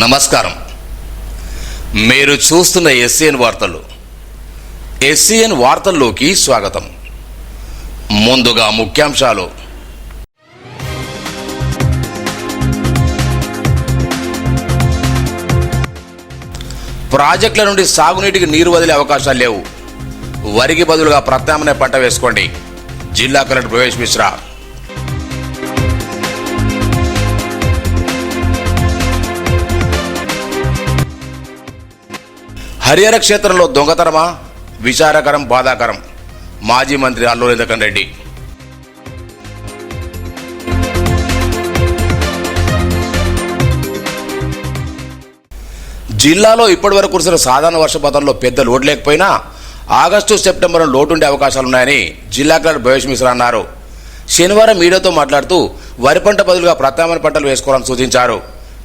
నమస్కారం. మీరు చూస్తున్న ఎస్సీఎన్ వార్తలు. ఎస్సీఎన్ వార్తల్లోకి స్వాగతం. ముందుగా ముఖ్యాంశాలు. ప్రాజెక్టుల నుండి సాగునీటికి నీరు వదిలే అవకాశాలు లేవు. వరికి బదులుగా ప్రత్యామ్నాయ పంట వేసుకోండి. జిల్లా కలెక్టర్ ప్రవేశ్ మిశ్రా. హరిహర క్షేత్రంలో దొంగతనమా? విచారకరం, బాధాకరం. మాజీ మంత్రి అల్లూరి ఇంద్రకరణ్ రెడ్డి. జిల్లాలో ఇప్పటివరకు కురిసిన సాధారణ వర్షపాతంలో పెద్ద లోటు లేకపోయినా ఆగస్టు సెప్టెంబర్లో లోటుండే అవకాశాలున్నాయని జిల్లా కలెక్టర్ ప్రవేశ్ మిశ్రా అన్నారు. శనివారం మీడియాతో మాట్లాడుతూ వరి పంట బదులుగా ప్రత్యామ్నాయ పంటలు వేసుకోవాలని సూచించారు.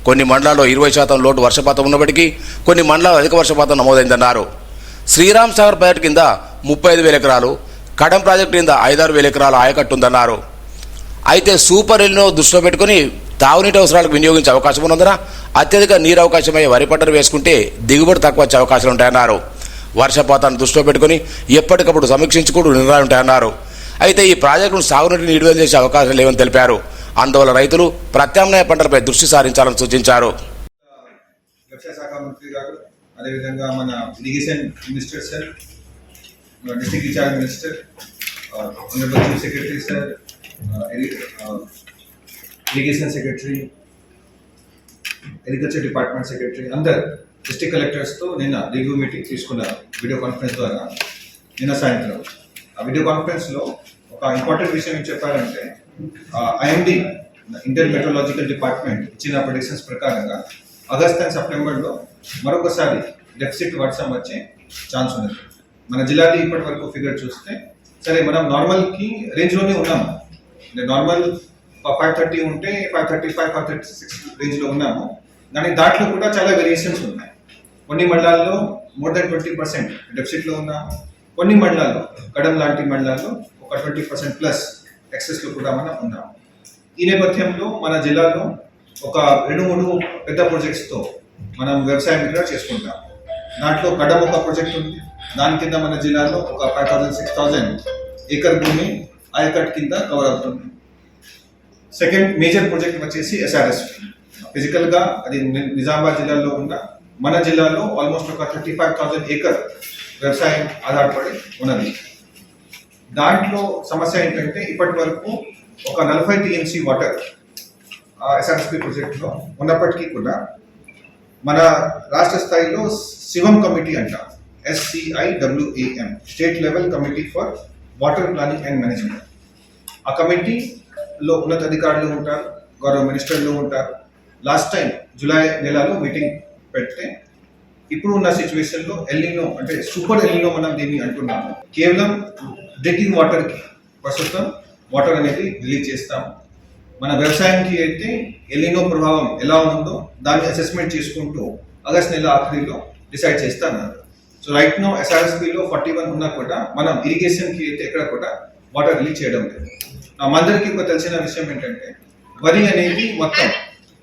కొన్ని మండలాల్లో 20% లోటు వర్షపాతం ఉన్నప్పటికీ కొన్ని మండలాల్లో అధిక వర్షపాతం నమోదైందన్నారు. శ్రీరామ్ సాగర్ ప్రాజెక్టు కింద 35,000 ఎకరాలు, కడం ప్రాజెక్టు కింద 5-6 ఎకరాల ఆయకట్టు ఉందన్నారు. అయితే సూపర్ ఎల్నినో దృష్టిలో పెట్టుకుని తాగునీటి అవసరాలకు వినియోగించే అవకాశం ఉన్నందున అత్యధిక నీరు అవకాశమయ్యే వరి పంటను వేసుకుంటే దిగుబడి తక్కువ వచ్చే అవకాశాలు ఉంటాయన్నారు. వర్షపాతాన్ని దృష్టిలో పెట్టుకుని ఎప్పటికప్పుడు సమీక్షించుకుంటూ నిర్ణయాలు ఉంటాయన్నారు. అయితే ఈ ప్రాజెక్టును సాగునీటిని విడుదల చేసే అవకాశం లేవని తెలిపారు. అందువల్ల రైతులు ప్రత్యామ్నాయ పంటలపై దృష్టి సారించాలని సూచించారు. వ్యవసాయ శాఖ మంత్రి గారు, అదేవిధంగా మన irrigation minister sir, district incharge minister, honourable chief secretary sir, irrigation secretary, agriculture department secretary, అందరు డిస్ట్రిక్ట్ కలెక్టర్స్తో నిన్న రివ్యూ మీటింగ్ తీసుకున్నారు వీడియో కాన్ఫరెన్స్ ద్వారా. నిన్న సాయంత్రం ఆ వీడియో కాన్ఫరెన్స్లో ఒక ఇంపార్టెంట్ విషయం ఏం చెప్పారంటే, ఐఎండి ఇండియన్ మెట్రోలాజికల్ డిపార్ట్మెంట్ ఇచ్చిన ప్రొడిక్షన్స్ ప్రకారంగా ఆగస్ట్ అండ్ సెప్టెంబర్లో మరొకసారి డెఫిసిట్ వర్షం వచ్చే ఛాన్స్ ఉంది. మన జిల్లాలో ఇప్పటి వరకు ఫిగర్ చూస్తే సరే మనం నార్మల్కి రేంజ్లోనే ఉన్నాము. అంటే నార్మల్ 530 ఉంటే 535, 536 రేంజ్లో ఉన్నాము. కానీ దాంట్లో కూడా చాలా వేరియేషన్స్ ఉన్నాయి. కొన్ని మండలాల్లో మోర్ దెన్ 20% డెఫిసిట్లో ఉన్నాము. కొన్ని మండలాల్లో, కడం లాంటి మండలాల్లో ఒక 20% ప్లస్ ఎక్సెస్లో కూడా మనం ఉన్నాము. ఈ నేపథ్యంలో మన జిల్లాలో ఒక 2-3 పెద్ద ప్రాజెక్ట్స్తో మనం వ్యవసాయం కూడా చేసుకుంటాం. దాంట్లో కడం ఒక ప్రాజెక్ట్ ఉంది. దాని కింద మన జిల్లాలో ఒక 5,000-6,000 ఏకర్ భూమి ఆయకట్ కింద కవర్ అవుతుంది. సెకండ్ మేజర్ ప్రాజెక్ట్ వచ్చేసి ఎస్ఆర్ఎస్పి. ఫిజికల్గా అది నిజామాబాద్ జిల్లాలో ఉన్న మన జిల్లాలో ఆల్మోస్ట్ ఒక 35,000 ఏకర్ వ్యవసాయం ఆధారపడి ఉన్నది. దాంట్లో సమస్య ఏంటంటే ఇప్పటి వరకు ఒక 40 టీఎంసీ వాటర్ ఎస్ఆర్ఎస్పి ప్రాజెక్టులో ఉన్నప్పటికీ కూడా మన రాష్ట్ర స్థాయిలో శివం కమిటీ అంటాం, SCIWAM, state level committee for water planning and management. ఆ కమిటీలో ఉన్నతాధికారులు ఉంటారు, గౌరవ మినిస్టర్లు ఉంటారు. లాస్ట్ టైం జూలై నెలలో మీటింగ్ పెడితే ఇప్పుడు ఉన్న సిచ్యువేషన్లో ఎల్నినో అంటే సూపర్ ఎల్నినో మనం దీన్ని అంటున్నాము. కేవలం డ్రింకింగ్ వాటర్కి ప్రస్తుతం వాటర్ అనేది రిలీజ్ చేస్తాము. మన వ్యవసాయానికి అయితే ఎల్నినో ప్రభావం ఎలా ఉందో దాన్ని అసెస్మెంట్ చేసుకుంటూ ఆగస్ట్ నెల ఆఖరిలో డిసైడ్ చేస్తామన్నారు. సో రైట్ నో ఎస్ఆర్ఎస్పిలో 41 ఉన్నా కూడా మనం ఇరిగేషన్కి అయితే ఎక్కడ కూడా వాటర్ రిలీజ్ చేయడం లేదు. మనందరికీ ఒక తెలిసిన విషయం ఏంటంటే వరి అనేది మొత్తం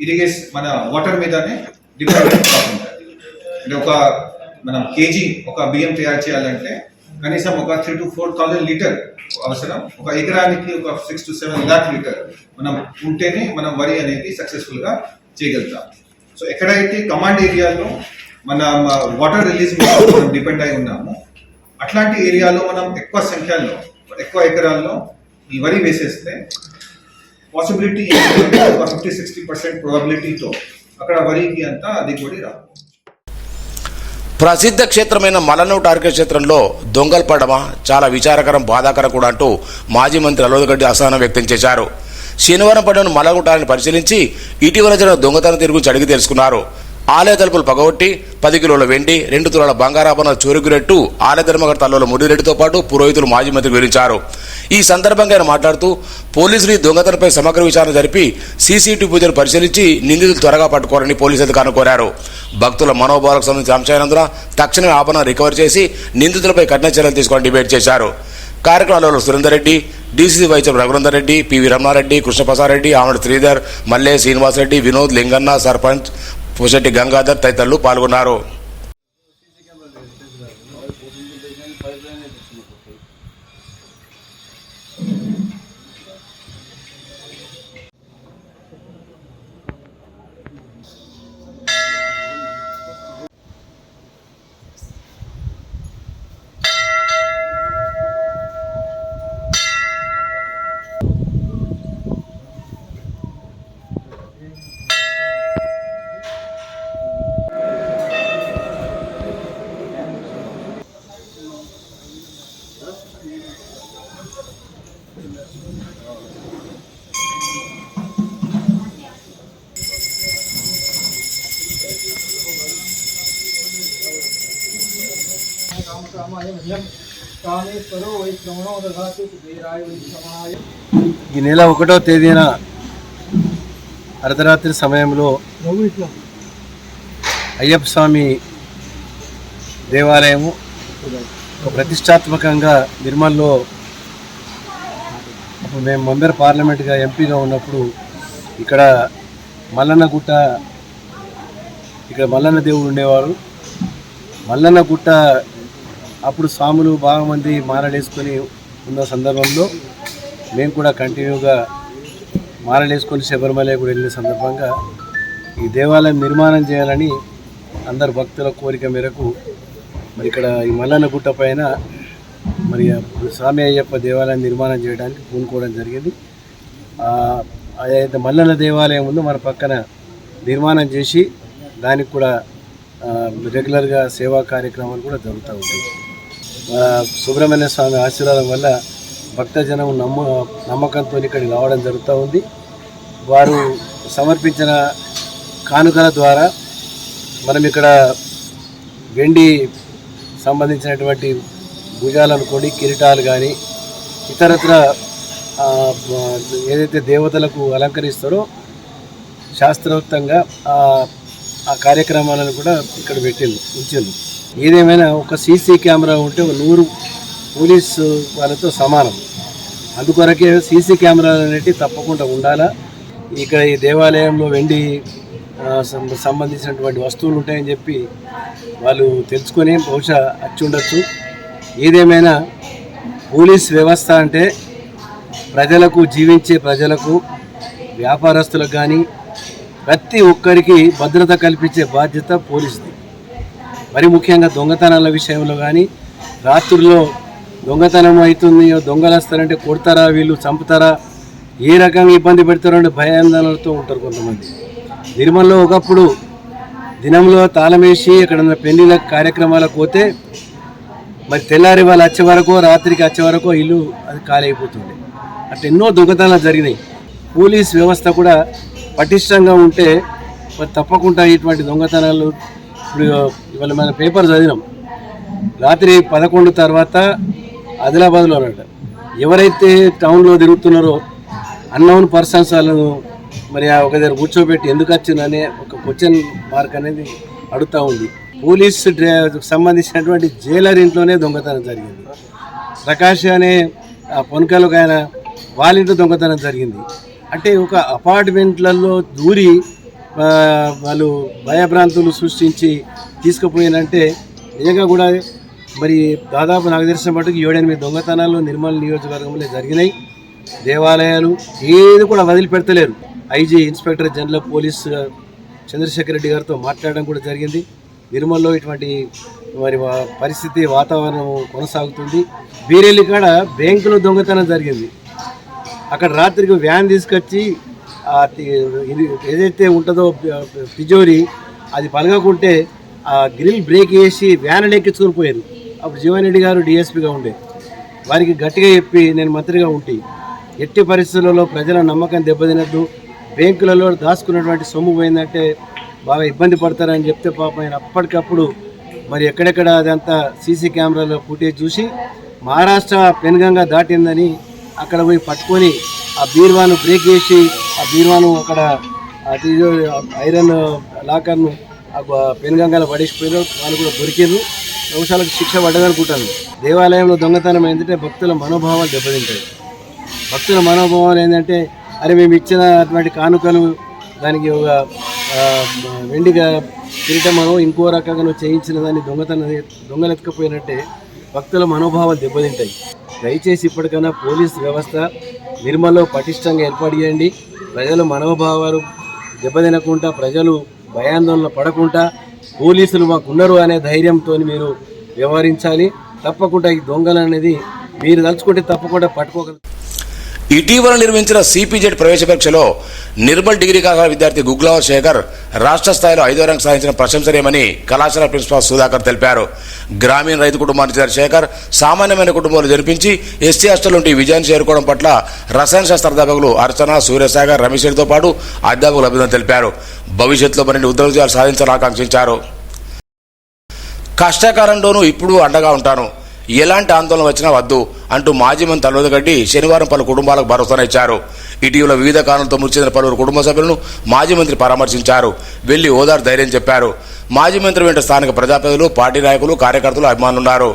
ఇరిగేషన్ మన వాటర్ మీదనే డిపెండ్ ఉంటుంది. అంటే ఒక మనం కేజీ ఒక బియ్యం తయారు చేయాలంటే కనీసం ఒక 3,000 to 4,000 లీటర్ అవసరం. ఒక ఎకరానికి ఒక 6 to 7 lakh లీటర్ మనం ఉంటేనే మనం వరి అనేది సక్సెస్ఫుల్గా చేయగలుగుతాం. సో ఎక్కడైతే కమాండ్ ఏరియాలో మన వాటర్ రిలీజ్ మీద మనం డిపెండ్ అయి ఉన్నాము, అట్లాంటి ఏరియాలో మనం ఎక్కువ సంఖ్యలో ఎక్కువ ఎకరాల్లో ఈ వరి వేసేస్తే పాసిబిలిటీ ఒక 50-60% ప్రాబిలిటీతో అక్కడ వరికి అంతా దిగుబడి రాదు. ప్రసిద్ధ క్షేత్రమైన మలనూరు టార్గెట్ క్షేత్రంలో దొంగలు పడమా? చాలా విచారకరం, బాధాకరం కూడా అంటూ మాజీ మంత్రి అల్లూరి రెడ్డి అసహనం వ్యక్తం చేశారు. శనివారం పడిన మలనూటాన్ని పరిశీలించి ఇటీవల జరిగిన దొంగతనం తిరిగి అడిగి తెలుసుకున్నారు. ఆలయ తలుపులు పగబట్టి 10 కిలోల వెండి, 2 తులాల బంగారాభరణాలు చోరుకున్నట్టు ఆలయ ధర్మకర్త అల్లూరి ముడిరెడ్డితో పాటు పురోహితులు మాజీ మంత్రి వివరించారు. ఈ సందర్భంగా ఆయన మాట్లాడుతూ పోలీసులు ఈ దొంగతనంపై సమగ్ర విచారణ జరిపి సీసీటీవీ పూజలు పరిశీలించి నిందితులు త్వరగా పట్టుకోవాలని పోలీసు అధికారులు కోరారు. భక్తుల మనోభావాలకు సంబంధించిన అంశానందున తక్షణమే ఆభరణ రికవరీ చేసి నిందితులపై కఠిన చర్యలు తీసుకోవాలని డిబేట్ చేశారు. కార్యక్రమాలలో Surender Reddy, DCC vice Raghunandar Reddy, PV Ramana Reddy, Krishna Prasad Reddy, Amada Sridhar, మల్లె శ్రీనివాసరెడ్డి, వినోద్, లింగన్న, సర్పంచ్ పూసెట్టి గంగాధర్ తదితరులు పాల్గొన్నారు. ఈ నెల 1వ తేదీన అర్ధరాత్రి సమయంలో అయ్యప్ప స్వామి దేవాలయము ప్రతిష్టాత్మకంగా నిర్మల్లో అప్పుడు మేము మెంబర్ పార్లమెంట్గా ఎంపీగా ఉన్నప్పుడు ఇక్కడ మల్లన్న గుట్ట, ఇక్కడ మల్లన్న దేవుడు ఉండేవారు. మల్లన్న గుట్ట అప్పుడు స్వాములు బాగా మంది మాలలేసుకొని ఉన్న సందర్భంలో మేము కూడా కంటిన్యూగా మాలలేసుకొని శబరిమల కూడా వెళ్ళిన సందర్భంగా ఈ దేవాలయం నిర్మాణం చేయాలని అందరు భక్తుల కోరిక మేరకు మరి ఇక్కడ ఈ మల్లన్న గుట్ట పైన మరి స్వామి అయ్యప్ప దేవాలయం నిర్మాణం చేయడానికి పూనుకోవడం జరిగింది. అదైతే మల్లన్న దేవాలయం ముందు మన పక్కన నిర్మాణం చేసి దానికి కూడా రెగ్యులర్గా సేవా కార్యక్రమాలు కూడా జరుగుతూ ఉంటాయి. సుబ్రహ్మణ్య స్వామి ఆశీర్వాదం వల్ల భక్తజనం నమ్మకంతో ఇక్కడికి రావడం జరుగుతూ ఉంది. వారు సమర్పించిన కానుకల ద్వారా మనం ఇక్కడ వెండి సంబంధించినటువంటి భుజాలను కొని కిరీటాలు కానీ ఇతరత్ర ఏదైతే దేవతలకు అలంకరిస్తారో శాస్త్రోక్తంగా ఆ కార్యక్రమాలను కూడా ఇక్కడ ఉంచారు. ఏదేమైనా ఒక సీసీ కెమెరా ఉంటే 100 పోలీసు వాళ్ళతో సమానం. అందుకొరకే సీసీ కెమెరాలు అనేవి తప్పకుండా ఉండాలా. ఇక్కడ ఈ దేవాలయంలో వెండి సంబంధించినటువంటి వస్తువులు ఉంటాయని చెప్పి వాళ్ళు తెలుసుకొని బహుశా వచ్చి ఉండొచ్చు. ఏదేమైనా పోలీస్ వ్యవస్థ అంటే ప్రజలకు, జీవించే ప్రజలకు, వ్యాపారస్తులకు కానీ ప్రతి ఒక్కరికి భద్రత కల్పించే బాధ్యత పోలీసుది. మరి ముఖ్యంగా దొంగతనాల విషయంలో కానీ రాత్రుల్లో దొంగతనం అవుతుంది, దొంగలు వస్తారంటే కొడతారా, వీళ్ళు చంపుతారా, ఏ రకంగా ఇబ్బంది పెడతారో అంటే భయాందోళనలతో ఉంటారు కొంతమంది. నిర్మల్లో ఒకప్పుడు దినంలో తాళం వేసి ఎక్కడన్నా పెళ్లిళ్ళ కార్యక్రమాలకు పోతే మరి తెల్లారి వాళ్ళు వచ్చే వరకు, రాత్రికి వచ్చే వరకు ఇల్లు అది ఖాళీ అయిపోతుంది. అట్లా ఎన్నో దొంగతనాలు జరిగినాయి. పోలీస్ వ్యవస్థ కూడా పటిష్టంగా ఉంటే మరి తప్పకుండా ఇటువంటి దొంగతనాలు. ఇప్పుడు ఇవాళ మన పేపర్ చదివినాం, రాత్రి 11 తర్వాత ఆదిలాబాద్లో అన్నట్టు ఎవరైతే టౌన్లో తిరుగుతున్నారో అన్నోన్ పర్సన్స్ వాళ్ళను మరి ఒక దగ్గర కూర్చోబెట్టి ఎందుకు వచ్చిందనే ఒక క్వశ్చన్ మార్క్ అనేది అడుగుతూ ఉంది. పోలీస్ సంబంధించినటువంటి జైలర్ ఇంట్లోనే దొంగతనం జరిగింది. ప్రకాష్ అనే పొనకలకు ఆయన వాళ్ళ ఇంట్లో దొంగతనం జరిగింది. అంటే ఒక అపార్ట్మెంట్లలో దూరి వాళ్ళు భయభ్రాంతులు సృష్టించి తీసుకుపోయినంటే నిజంగా కూడా మరి దాదాపు నాకు తెలిసిన మటుకు 7-8 దొంగతనాలు నిర్మల్ నియోజకవర్గంలో జరిగినాయి. దేవాలయాలు ఏది కూడా వదిలిపెడతలేరు. IG inspector general police Chandrashekar Reddy గారితో మాట్లాడడం కూడా జరిగింది. నిర్మల్లో ఇటువంటి మరి పరిస్థితి, వాతావరణం కొనసాగుతుంది. బీరేలి కాడ బ్యాంకులో దొంగతనం జరిగింది. అక్కడ రాత్రికి వ్యాన్ తీసుకొచ్చి ఏదైతే ఉంటుందో తిజోరి అది పలగకుంటే ఆ గ్రిల్ బ్రేక్ వేసి వ్యాన్ ఎక్కించుకొని పోయారు. అప్పుడు జీవన్ రెడ్డి గారు డిఎస్పీగా ఉండే, వారికి గట్టిగా చెప్పి నేను మంత్రిగా ఉంటే ఎట్టి పరిస్థితులలో ప్రజల నమ్మకం దెబ్బతినద్దు, బ్యాంకులలో దాచుకున్నటువంటి సొమ్ము పోయిందంటే బాగా ఇబ్బంది పడతారని చెప్తే పాపం ఆయన అప్పటికప్పుడు మరి ఎక్కడెక్కడ అదంతా సీసీ కెమెరాలో ఫుటేజ్ చూసి మహారాష్ట్ర పెనుగంగా దాటిందని అక్కడ పోయి పట్టుకొని ఆ బీర్వాను బ్రేక్ చేసి ఆ బీర్వాను అక్కడ ఐరన్ లాకర్ను పెనుగంగాలో పడేసిపోయారు. వాళ్ళు కూడా దొరికారు. దోషాలకు శిక్ష పడ్డదనుకుంటాను. దేవాలయంలో దొంగతనం ఏంటంటే భక్తుల మనోభావాలు దెబ్బతింటాయి. భక్తుల మనోభావాలు ఏంటంటే అరే మేము ఇచ్చిన అటువంటి కానుకలు దానికి ఒక వెండిగా కిరీటమనో ఇంకో రకంగా చేయించిన దాన్ని దొంగలు ఎత్తుకపోయినట్టే భక్తుల మనోభావాలు దెబ్బతింటాయి. దయచేసి ఇప్పటికైనా పోలీస్ వ్యవస్థ నిర్మల్లో పటిష్టంగా ఏర్పాటు చేయండి. ప్రజల మనోభావాలు దెబ్బతినకుండా, ప్రజలు భయాందోళన పడకుండా పోలీసులు మాకున్నారు అనే ధైర్యంతో మీరు వ్యవహరించాలి. తప్పకుండా ఈ దొంగలు అనేది మీరు తలుచుకుంటే తప్పకుండా పట్టుకోగలరు. ఇటీవల నిర్వహించిన సిపిజెడ్ ప్రవేశ పరీక్షలో నిర్మల్ డిగ్రీ కళాశాల విద్యార్థి గుగ్లావ శేఖర్ రాష్ట్ర స్థాయిలో 5వ ర్యాంక్ సాధించిన ప్రశంసనీయమని కళాశాల ప్రిన్సిపాల్ సుధాకర్ తెలిపారు. గ్రామీణ రైతు కుటుంబానికి చెందిన శేఖర్ సామాన్యమైన కుటుంబంలో జన్మించి ఎస్టీ హాస్టల్ నుండి విజయాన్ని చేరుకోవడం పట్ల రసాయన శాస్త్ర అధ్యాపకులు అర్చన, సూర్యసాగర్, రమేష్తో పాటు అధ్యాపకులు అభినందన తెలిపారు. భవిష్యత్తులో మరిన్ని ఉద్యోగాలు సాధించాలని ఆకాంక్షించారు. కష్టకాలంలోనూ ఇప్పుడు అండగా ఉంటాను, ఎలాంటి ఆందోళన వచ్చినా వద్దు అంటూ మాజీ మంత్రి అల్లుదగడ్డి శనివారం పలు కుటుంబాలకు భరోసానిచ్చారు. ఇటీవల వివిధ కారణాలతో మృతి చెందిన పలువురు కుటుంబ సభ్యులను మాజీ మంత్రి పరామర్శించారు. వెళ్లి ఓదారు ధైర్యం చెప్పారు. మాజీ మంత్రి వెంట స్థానిక ప్రజాప్రతినిధులు, పార్టీ నాయకులు, కార్యకర్తలు, అభిమానులున్నారు.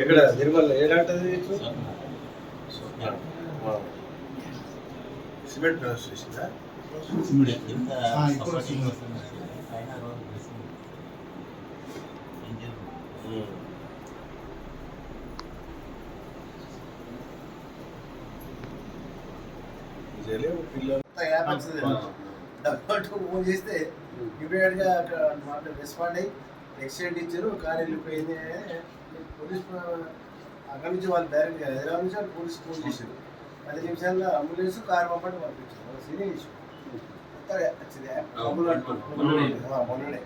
ఎక్కడ నిర్మల్ ఏడాంటది సిమెంట్ చేసిందా? ఫోన్ చేస్తే ఇమీడియట్గా రెస్పాండ్ అయ్యి ఎక్సిడెంట్ ఇచ్చారు, కారు వెళ్ళిపోయింది. పోలీస్ అక్కడి నుంచి వాళ్ళు డైరెక్ట్ హైదరాబాద్ నుంచి వాళ్ళు పోలీస్ ఫోన్ చేశారు. 10 నిమిషాల్లో అంబులెన్స్ కారు పంపండి పంపించారు. సీనియర్ ఇష్యూ మొన్ననే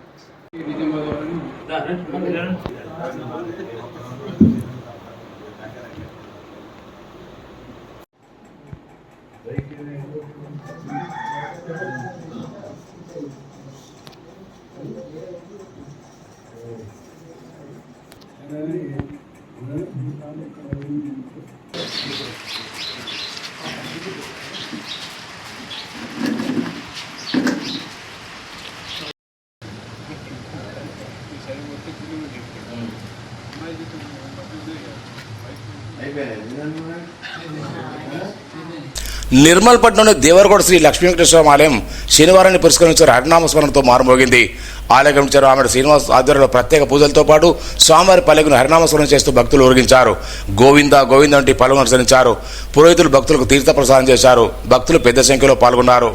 నిర్మల్ పట్టణంలోని దేవరగౌడ శ్రీ లక్ష్మీ వెంకటేశ్వర ఆలయం శనివారాన్ని పురస్కరించారు హరినామ స్మరణతో మారుమోగింది. ఆలయ కమిటీ ఆమెడ శ్రీనివాస్ ఆధ్వర్యంలో ప్రత్యేక పూజలతో పాటు స్వామివారి పల్లెకును హరినామ స్మరణ చేస్తూ భక్తులు ఊరేగించారు. గోవింద గోవింద వంటి పలువురు అనుసరించారు. పురోహితులు భక్తులకు తీర్థ ప్రసాదం చేశారు. భక్తులు పెద్ద సంఖ్యలో పాల్గొన్నారు.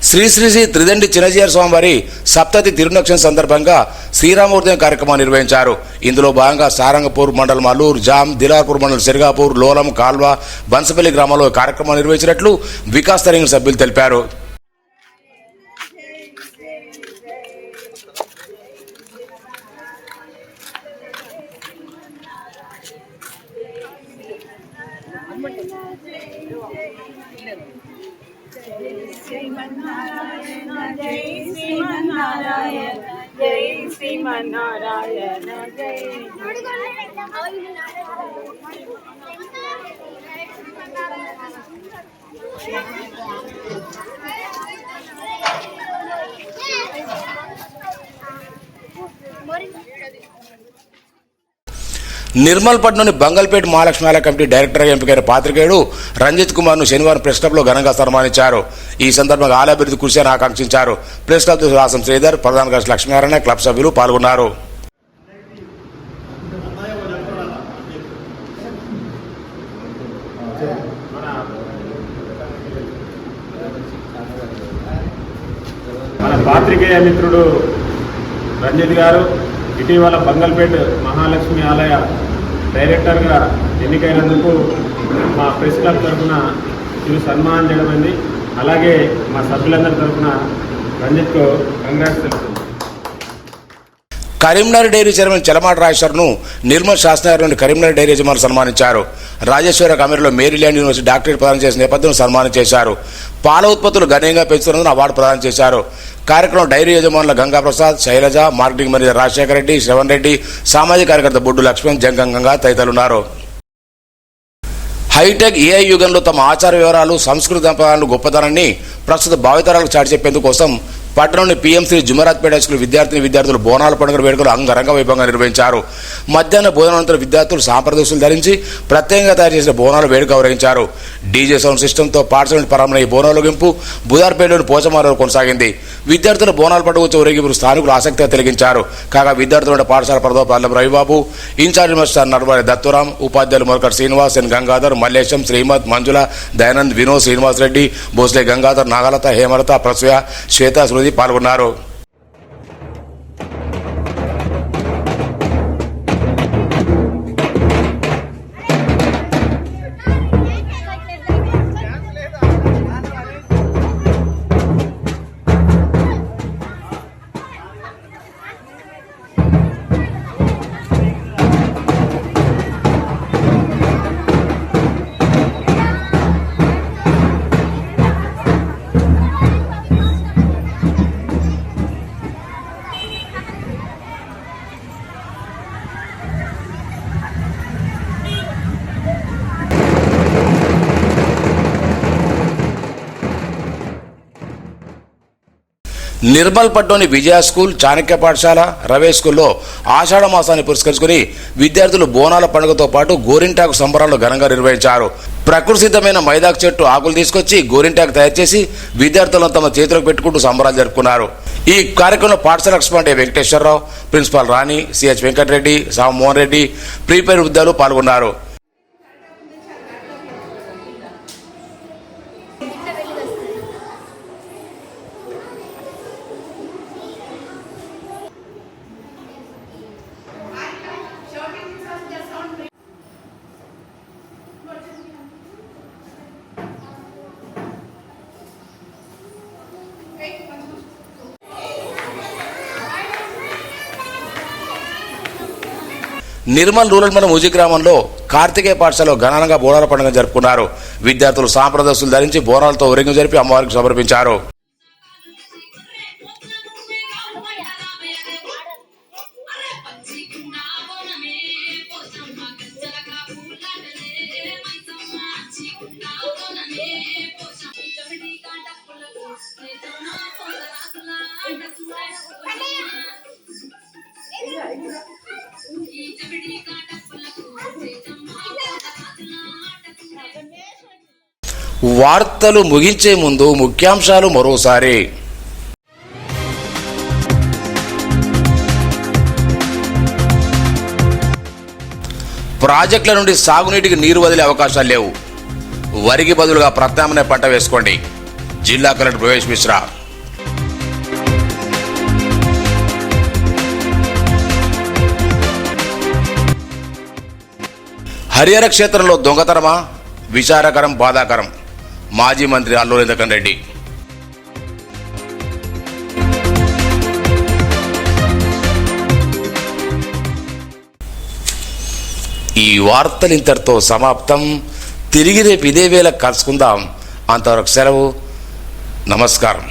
శ్రీ శ్రీ శ్రీ త్రిదండి చిన్నజీయర్ స్వామివారి సప్తతి తిరునక్షం సందర్భంగా శ్రీరామోదయం కార్యక్రమాన్ని నిర్వహించారు. ఇందులో భాగంగా సారంగపూర్ మండలం అల్లూరు, జామ్, దిలార్పూర్ మండలం సిరిగాపూర్, లోలం, కాల్వ, బన్సపల్లి గ్రామాల్లో కార్యక్రమాన్ని నిర్వహించినట్లు వికాస్ తరంగ సభ్యులు తెలిపారు. శ్రీమన్నారాయణ జై శ్రీమన్నారాయణ జై శ్రీమన్నారాయణ జై నిర్మల్పట్నంలోని బంగల్పేట మహాలక్ష్మి ఆలయ కమిటీ డైరెక్టర్గా ఎంపికైన పాత్రికేయుడు రంజిత్ కుమార్ను శనివారం ప్రెస్ క్లబ్లో ఘనంగా సన్మానించారు. ఈ సందర్భంగా ఆలయాభివృద్ధి కృషి అని ఆకాంక్షించారు. ప్రెస్ క్లబ్ రాసం శ్రీధర్, ప్రధాన కార్యదర్శి లక్ష్మీనారాయణ, క్లబ్ సభ్యులు పాల్గొన్నారు. మన పాత్రికేయ మిత్రుడు రంజిత్ గారు ఇటీవల బంగల్పేట్ మహాలక్ష్మి ఆలయ డైరెక్టర్గా ఎన్నికైనందుకు మా ప్రెస్ క్లబ్ తరఫున చిరు సన్మానం చేయడమైంది. అలాగే మా సభ్యులందరి తరఫున రంజిత్కు కంగ్రాట్స్ తెలుపుతుంది. కరీంనగర్ డైరీ చైర్మన్ చలమాటి రాజేశ్వర్ను నిర్మల్ శాసనసభలోని కరీంనగర్ డైరీ యజమానులు సన్మానించారు. రాజేశ్వర అమెరికాలో మేరీల్యాండ్ యూనివర్సిటీ డాక్టరేట్ ప్రదానం చేసిన నేపథ్యంలో సన్మానం చేశారు. పాల ఉత్పత్తులు గణనీయంగా పెంచుతున్నందున అవార్డు ప్రదానం చేశారు. కార్యక్రమం డైరీ యజమానుల గంగాప్రసాద్, శైలజ, మార్కెటింగ్ మేనేజర్ రాజశేఖర రెడ్డి, శ్రవణ్ రెడ్డి, సామాజిక కార్యకర్త బొడ్డు లక్ష్మణ్, జంగంగా తదితరులున్నారు. హైటెక్ ఏఐ యుగంలో తమ ఆచార వివరాలు, సంస్కృతి సంప్రదాయాలను గొప్పతనాన్ని ప్రస్తుత భావితరాలకు చాటి చెప్పేందుకు కోసం పట్టణంలోని పీఎంశ్రీ జుమరాత్పేట స్కూల్ విద్యార్థులు బోనాల పండుగ వేడుకలు అంగరంగ వైభవంగా నిర్వహించారు. మధ్యాహ్న భోజనానంతరం విద్యార్థులు సాంప్రదాయ దుస్తులు ధరించి ప్రత్యేకంగా తయారు చేసిన బోనాల వేడుక నిర్వహించారు. డీజే సౌండ్ సిస్టంతో పాఠశాల ప్రారంభమైన ఈ బోనాల గింపు బుధార్పేటలోని పోచమాలలో కొనసాగింది. విద్యార్థుల బోనాల పండుగ వచ్చే ఊరేగింపు స్థానికులు ఆసక్తిగా తిరిగించారు. కాగా విద్యార్థుల పాఠశాల ప్రధాన రవిబాబు, ఇన్ఛార్జ్ మాస్టర్ నడవాలి దత్తురాం, ఉపాధ్యాయులు మొరకటి శ్రీనివాస్, ఎన్ గంగాధర్, మల్లేశం, శ్రీమద్, మంజుల, దయానంద్, వినోద్, శ్రీనివాస్ రెడ్డి, భోస్లే గంగాధర్, నాగలత, హేమలత, ప్రసూయ, శ్వేత, శృతి పాల్గొన్నారు. నిర్మల్పట్నంలోని విజయ స్కూల్, చాణక్య పాఠశాల, రవే స్కూల్లో ఆషాఢ మాసాన్ని పురస్కరించుకుని విద్యార్థులు బోనాల పండుగతో పాటు గోరింటాకు సంబరాలు ఘనంగా నిర్వహించారు. ప్రకృతి సిద్ధమైన మైదాకు చెట్టు ఆకులు తీసుకొచ్చి గోరింటాకు తయారు చేసి విద్యార్థులను తమ చేతులకు పెట్టుకుంటూ సంబరాలు జరుపుకున్నారు. ఈ కార్యక్రమంలో పాఠశాల కరెస్పాండెంట్ వెంకటేశ్వరరావు, ప్రిన్సిపాల్ రాణి, సిహెచ్ వెంకటరెడ్డి, మోహన్ రెడ్డి, ప్రీపెయిడ్ విద్యార్థులు పాల్గొన్నారు. నిర్మల్ రూరల్ మండలం ముజి గ్రామంలో కార్తికేయ పాఠశాలలో ఘనంగా బోనాల పండుగ జరుపుకున్నారు. విద్యార్థులు సాంప్రదాయ దుస్తులు ధరించి బోనాలతో ఊరేగింపు జరిపి అమ్మవారికి సమర్పించారు. వార్తలు ముగించే ముందు ముఖ్యాంశాలు మరోసారి. ప్రాజెక్టుల నుండి సాగునీటికి నీరు వదిలే అవకాశాలు లేవు. వరికి బదులుగా ప్రత్యామ్నాయ పంట వేసుకోండి. జిల్లా కలెక్టర్ ప్రవేశ్ మిశ్రా. హరిహర క్షేత్రంలో దొంగతనమా? విచారకరం, బాధాకరం. మాజీ మంత్రి అల్లూరి ఇంద్రకరణ్ రెడ్డి. ఈ వార్తలు ఇంతటితో సమాప్తం. తిరిగి రేపు ఇదే వేళ కలుసుకుందాం. అంతవరకు సెలవు. నమస్కారం.